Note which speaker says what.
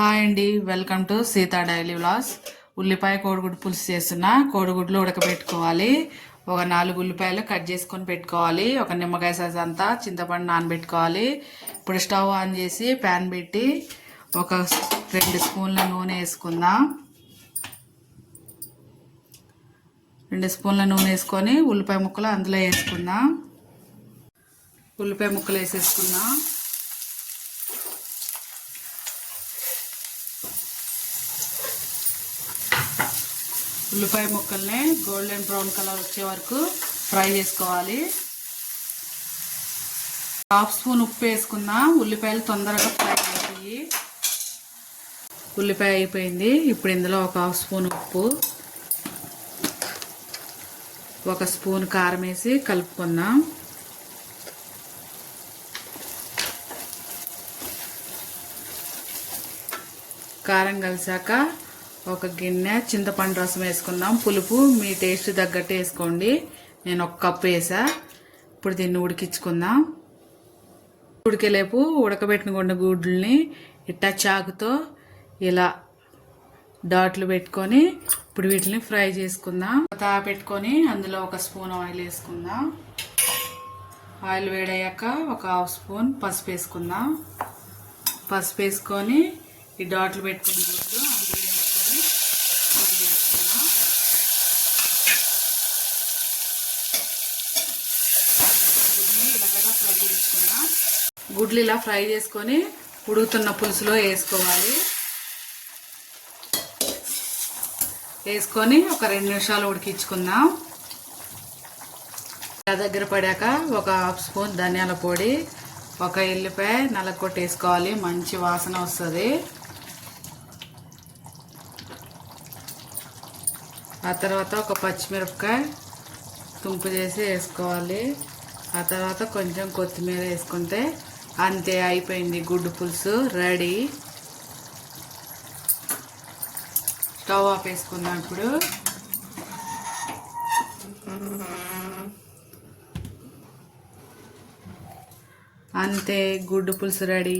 Speaker 1: Hi అండి, welcome to Sita daily vlogs. ఉల్లిపాయ కోడిగుడ్డు పులుసు చేస్తున్నా. కోడిగుడ్లు ఉడకబెట్టుకోవాలి. ఒక 4 ఉల్లిపాయలు కట్ చేసుకొని పెట్టుకోవాలి. ఒక నిమ్మకాయ సైజ్ అంతా చింతపండు నానబెట్టుకోవాలి. ఇప్పుడు స్టవ్ ఆన్ చేసి ప్యాన్ పెట్టి ఒక 2 స్పూన్ల నూనె వేసుకుందాం. 2 స్పూన్ల నూనె వేసుకొని ఉల్లిపాయ ముక్కలు అందులో వేసుకుందాం. ఉల్లిపాయ ముక్కలు వేసేసుకుందాం. ఉల్లిపాయ ముక్కల్ని గోల్డెన్ బ్రౌన్ కలర్ వచ్చే వరకు ఫ్రై చేసుకోవాలి. 1/2 స్పూన్ ఉప్పు వేసుకుందాం. ఉల్లిపాయలు తొందరగా ఫ్రై అవుతాయి. ఉల్లిపాయ అయిపోయింది. ఇప్పుడు ఇందులో ఒక 1/2 స్పూన్ ఉప్పు, 1 స్పూన్ కారం వేసి కలుపుకుందాం. కారం కలిసాక ఒక గిన్నె చింతపండు రసం వేసుకుందాం. పులుపు మీ టేస్ట్ తగ్గట్టు వేసుకోండి. నేను 1 కప్పు వేసా. ఇప్పుడు దీన్ని ఉడికించుకుందాం. ఉడికేలేపు ఉడకబెట్టిన గుడ్లని ఇట్టా చాకుతో ఇలా డాట్లు పెట్టుకొని ఇప్పుడు వీటిని ఫ్రై చేసుకుందాం. పెట్టుకొని అందులో 1 స్పూన్ ఆయిల్ వేసుకుందాం. ఆయిల్ వేడయ్యాక ఒక 1/2 స్పూన్ పసుపు వేసుకుందాం. పసుపు వేసుకొని ఈ డాట్లు పెట్టుకుని గుడ్లు గుడ్లు ఇలా ఫ్రై చేసుకొని ఉడుకుతున్న పులుసులో వేసుకోవాలి. వేసుకొని ఒక 2 నిమిషాలు ఉడికించుకుందాం. దగ్గర పడాక ఒక 1/2 స్పూన్ ధనియాల పొడి, 1 ఎల్లిపాయ నలగొట్టి వేసుకోవాలి. మంచి వాసన వస్తుంది. ఆ తర్వాత ఒక పచ్చిమిరపకాయ తుంపు చేసి వేసుకోవాలి. ఆ తర్వాత కొంచెం కొత్తిమీర వేసుకుంటే అంతే, అయిపోయింది. గుడ్డు పులుసు రెడీ. స్టవ్ ఆఫ్ వేసుకుందాం. ఇప్పుడు అంతే, గుడ్డు పులుసు రెడీ.